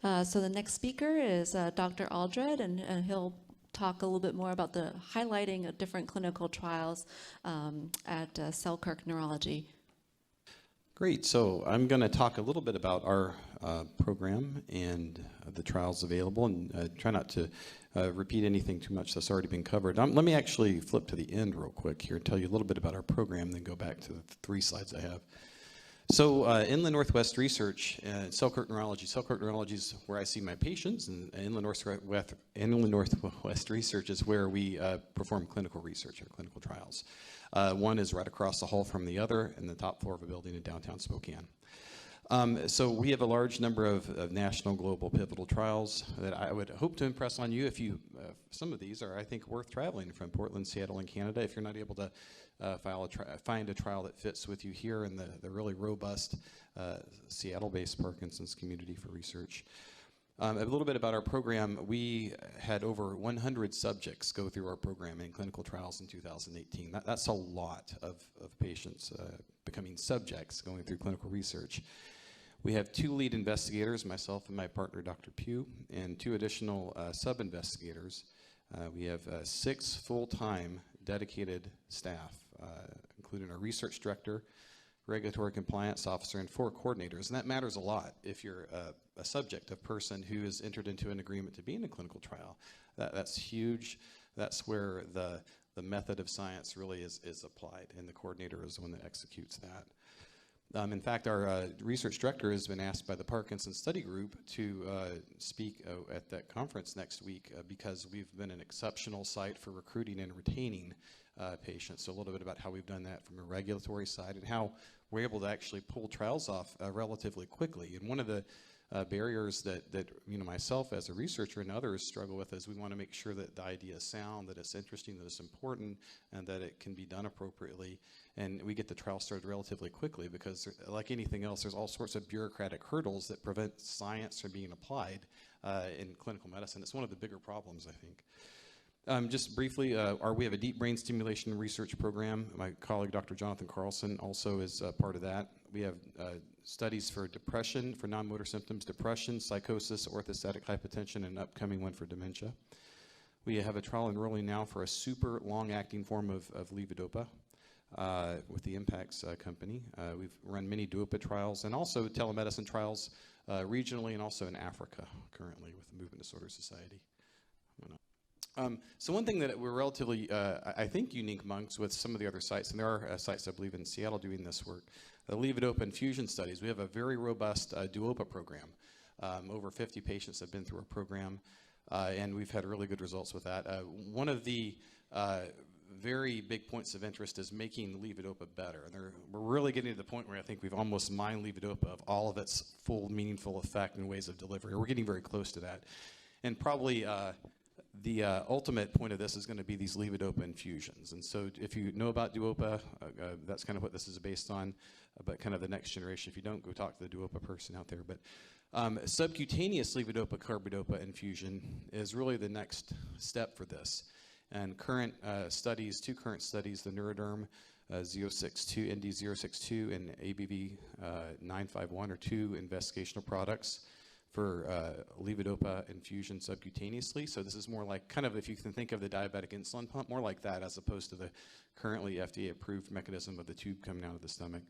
So the next speaker is Dr. Aldred, and he'll talk a little bit more about the highlighting of different clinical trials at Selkirk Neurology. Great. So I'm going to talk a little bit about our program and the trials available, and try not to repeat anything too much that's already been covered. Let me actually flip to the end real quick here and tell you a little bit about our program, then go back to the 3 slides I have. So Inland Northwest Research, Selkirk Neurology. Selkirk Neurology is where I see my patients, and Inland Northwest Research is where we perform clinical research or clinical trials. One is right across the hall from the other in the top floor of a building in downtown Spokane. So we have a large number of national, global, pivotal trials that I would hope to impress on you. If you, some of these are, I think, worth traveling from Portland, Seattle, and Canada. If you're not able to find a trial that fits with you here in the really robust Seattle-based Parkinson's community for research. A little bit about our program. We had over 100 subjects go through our program in clinical trials in 2018. That's a lot of patients becoming subjects going through clinical research. We have 2 lead investigators, myself and my partner, Dr. Pugh, and 2 additional sub-investigators. We have 6 full-time dedicated staff, including our research director, regulatory compliance officer, and 4 coordinators. And that matters a lot if you're a subject, a person who has entered into an agreement to be in a clinical trial. That's huge. That's where the method of science really is applied, and the coordinator is the one that executes that. In fact, our research director has been asked by the Parkinson's Study Group to speak at that conference next week because we've been an exceptional site for recruiting and retaining patients. So a little bit about how we've done that from a regulatory side and how we're able to actually pull trials off relatively quickly. And one of the barriers that myself as a researcher and others struggle with is we want to make sure that the idea is sound, that it's interesting, that it's important, and that it can be done appropriately. And we get the trial started relatively quickly because, like anything else, there's all sorts of bureaucratic hurdles that prevent science from being applied in clinical medicine. It's one of the bigger problems, I think. Just briefly, we have a deep brain stimulation research program. My colleague, Dr. Jonathan Carlson, also is part of that. We have studies for depression, for non-motor symptoms, depression, psychosis, orthostatic hypotension, and an upcoming one for dementia. We have a trial enrolling now for a super long-acting form of levodopa with the Impacts company. We've run many Duopa trials and also telemedicine trials regionally and also in Africa currently with the Movement Disorder Society. So one thing that we're relatively, I think, unique amongst with some of the other sites, and there are sites, I believe, in Seattle doing this work, the Levodopa Infusion studies. We have a very robust Duopa program. Over 50 patients have been through our program, and we've had really good results with that. One of the very big points of interest is making levodopa better. And we're really getting to the point where I think we've almost mined levodopa of all of its full, meaningful effect and ways of delivery. We're getting very close to that. And probably the ultimate point of this is going to be these levodopa infusions. And so if you know about Duopa, that's kind of what this is based on, but kind of the next generation. If you don't, go talk to the Duopa person out there. But subcutaneous levodopa carbidopa infusion is really the next step for this. And current studies, 2 current studies, the Neuroderm 062, ND 062, and ABV 951 are 2 investigational products for levodopa infusion subcutaneously. So this is more like, kind of, if you can think of the diabetic insulin pump, more like that as opposed to the currently FDA-approved mechanism of the tube coming out of the stomach.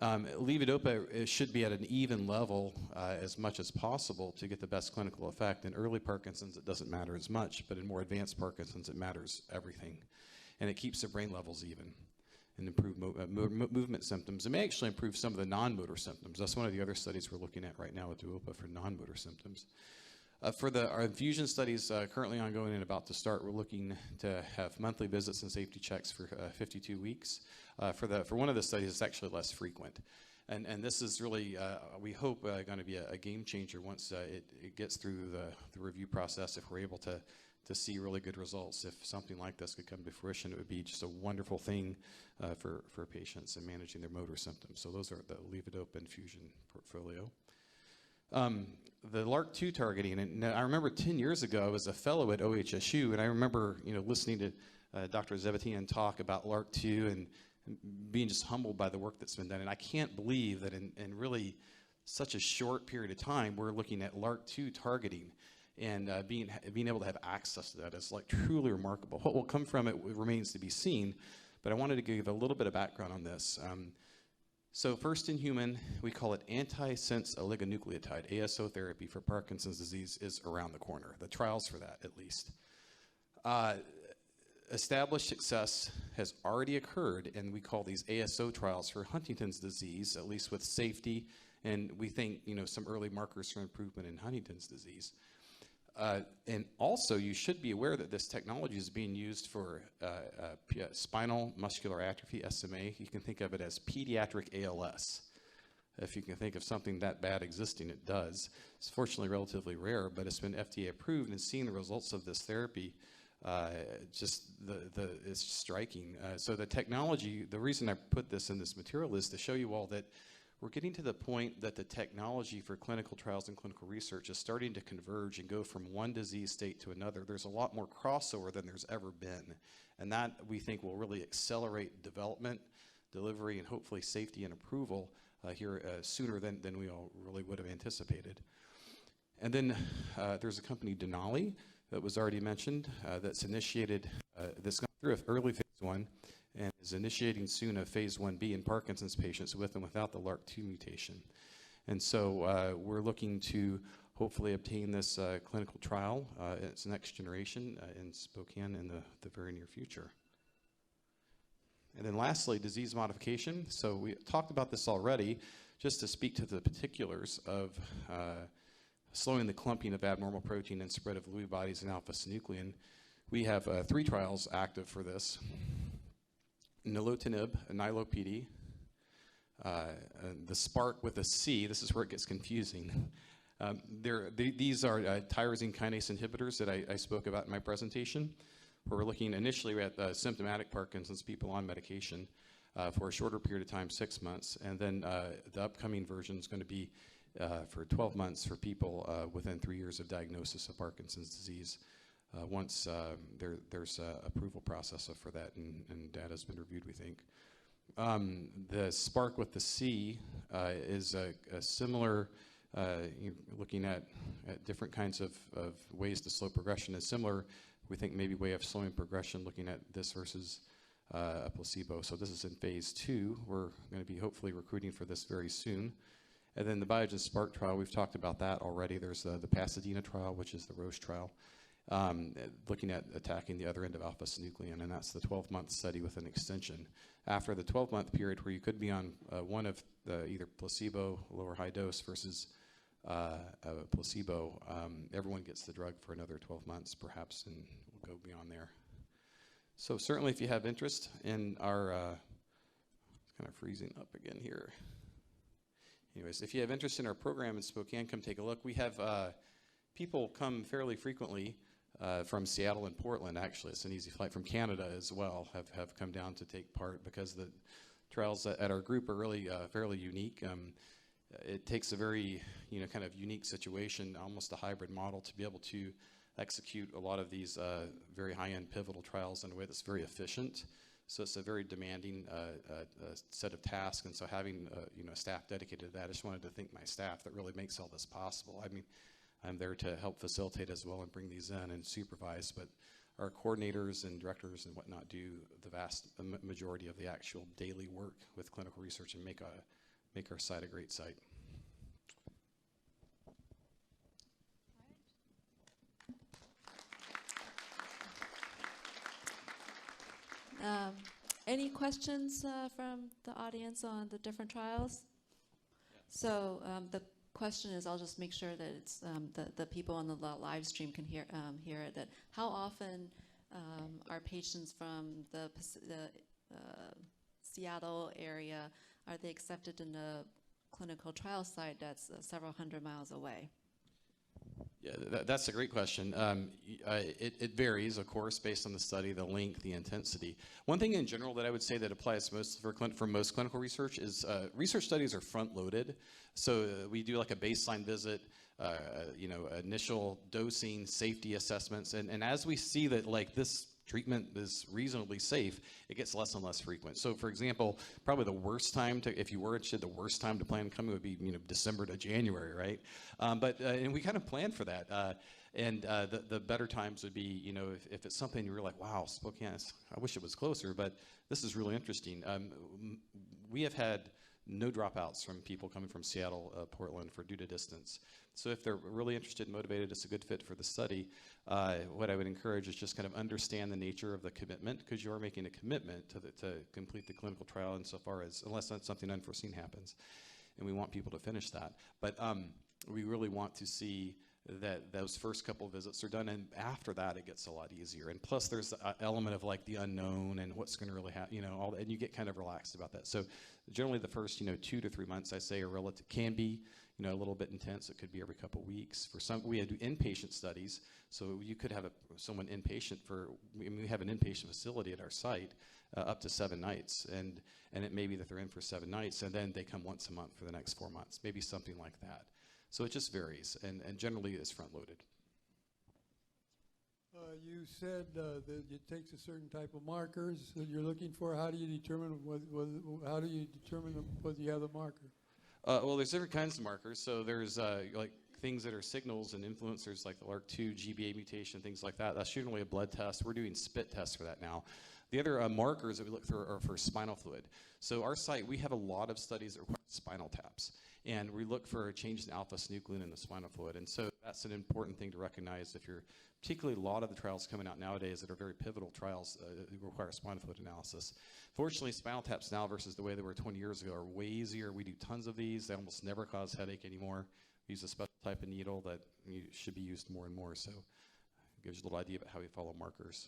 Levodopa should be at an even level as much as possible to get the best clinical effect. In early Parkinson's, it doesn't matter as much, but in more advanced Parkinson's, it matters everything. And it keeps the brain levels even and improve movement symptoms. It may actually improve some of the non-motor symptoms. That's one of the other studies we're looking at right now with Duopa for non-motor symptoms. For our infusion studies currently ongoing and about to start, we're looking to have monthly visits and safety checks for 52 weeks. For one of the studies, it's actually less frequent. And this is really, we hope, going to be a game changer once it gets through the review process. If we're able to see really good results, if something like this could come to fruition, it would be just a wonderful thing for patients and managing their motor symptoms. So those are the Levodopa infusion portfolio. The LRRK2 targeting, and I remember 10 years ago I was a fellow at OHSU, and I remember listening to Dr. Zevatian talk about LRRK2 and being just humbled by the work that's been done. And I can't believe that in really such a short period of time, we're looking at LRRK2 targeting, and being able to have access to that is like truly remarkable. What will come from it remains to be seen, but I wanted to give a little bit of background on this. So first in human, we call it antisense oligonucleotide. ASO therapy for Parkinson's disease is around the corner. The trials for that, at least. Established success has already occurred, and we call these ASO trials for Huntington's disease, at least with safety, and we think, some early markers for improvement in Huntington's disease. And also, you should be aware that this technology is being used for spinal muscular atrophy, SMA. You can think of it as pediatric ALS. If you can think of something that bad existing, it does. It's fortunately relatively rare, but it's been FDA approved, and seeing the results of this therapy, it's striking. So the technology, the reason I put this in this material is to show you all that we're getting to the point that the technology for clinical trials and clinical research is starting to converge and go from one disease state to another. There's a lot more crossover than there's ever been. And that, we think, will really accelerate development, delivery, and hopefully safety and approval here sooner than we all really would have anticipated. And then there's a company, Denali, that was already mentioned, that's initiated, that's gone through early phase 1 and is initiating soon a phase 1B in Parkinson's patients with and without the LRRK2 mutation. And so we're looking to hopefully obtain this clinical trial, its next generation in Spokane in the very near future. And then lastly, disease modification. So we talked about this already, just to speak to the particulars of slowing the clumping of abnormal protein and spread of Lewy bodies and alpha-synuclein. We have 3 trials active for this. Nilotinib, Nilo-PD, the Spark with a C, this is where it gets confusing. These are tyrosine kinase inhibitors that I spoke about in my presentation, where we're looking initially at symptomatic Parkinson's, people on medication for a shorter period of time, 6 months, and then the upcoming version is going to be for 12 months for people within 3 years of diagnosis of Parkinson's disease. Once there's an approval process for that, and data has been reviewed, we think. The Spark with the C is a similar, looking at different kinds of ways to slow progression, is similar, we think, maybe way of slowing progression, looking at this versus a placebo. So this is in phase 2. We're going to be hopefully recruiting for this very soon. And then the Biogen Spark trial, we've talked about that already. There's the Pasadena trial, which is the Roche trial, looking at attacking the other end of alpha-synuclein, and that's the 12-month study with an extension. After the 12-month period where you could be on one of the either placebo, low or high dose, versus a placebo, everyone gets the drug for another 12 months perhaps, and we'll go beyond there. So certainly if you have interest in our, it's kind of freezing up again here. Anyways, if you have interest in our program in Spokane, come take a look. We have people come fairly frequently from Seattle and Portland, actually. It's an easy flight. From Canada as well have come down to take part, because the trials at our group are really fairly unique. It takes a very kind of unique situation, almost a hybrid model, to be able to execute a lot of these very high-end pivotal trials in a way that's very efficient. So it's a very demanding set of tasks, and so having staff dedicated to that, I just wanted to thank my staff that really makes all this possible. I mean, I'm there to help facilitate as well and bring these in and supervise, but our coordinators and directors and whatnot do the vast majority of the actual daily work with clinical research and make our site a great site. Any questions from the audience on the different trials? Yeah. So the question is, I'll just make sure that it's the people on the live stream can hear it, that how often are patients from the Seattle area, are they accepted in a clinical trial site that's several hundred miles away? Yeah, that's a great question. It varies, of course, based on the study, the length, the intensity. One thing in general that I would say that applies most for most clinical research is research studies are front-loaded. So we do like a baseline visit, initial dosing, safety assessments, and as we see that like this treatment is reasonably safe, it gets less and less frequent. So for example, probably the worst time to, if you were interested, the worst time to plan coming would be, you know, December to January, right? And we kind of planned for that. The better times would be, you know, if it's something you're like, wow, Spokane, I wish it was closer, but this is really interesting. We have had no dropouts from people coming from Seattle, Portland for due to distance. So if they're really interested and motivated, it's a good fit for the study. What I would encourage is just kind of understand the nature of the commitment, because you are making a commitment to complete the clinical trial insofar as, unless something unforeseen happens. And we want people to finish that. But we really want to see that those first couple of visits are done, and after that it gets a lot easier. And plus there's an element of like the unknown and what's going to really happen, you know, all that, and you get kind of relaxed about that. So generally the first, you know, 2 to 3 months I say are relative, can be, you know, a little bit intense. It could be every couple of weeks. For some, we had inpatient studies, so you could have someone inpatient for, we have an inpatient facility at our site up to 7 nights, and it may be that they're in for 7 nights and then they come once a month for the next 4 months, maybe something like that. So it just varies, and generally it's front-loaded. You said that it takes a certain type of markers that you're looking for. How do you determine whether you have the marker? Well, there's different kinds of markers. So there's like things that are signals and influencers, like the LRRK2 GBA mutation, things like that. That's usually a blood test. We're doing spit tests for that now. The other markers that we look for are for spinal fluid. So our site, we have a lot of studies that require spinal taps. And we look for a change in alpha-synuclein in the spinal fluid. And so that's an important thing to recognize if you're, particularly a lot of the trials coming out nowadays that are very pivotal trials require spinal fluid analysis. Fortunately, spinal taps now versus the way they were 20 years ago are way easier. We do tons of these. They almost never cause headache anymore. We use a special type of needle that should be used more and more. So it gives you a little idea about how we follow markers.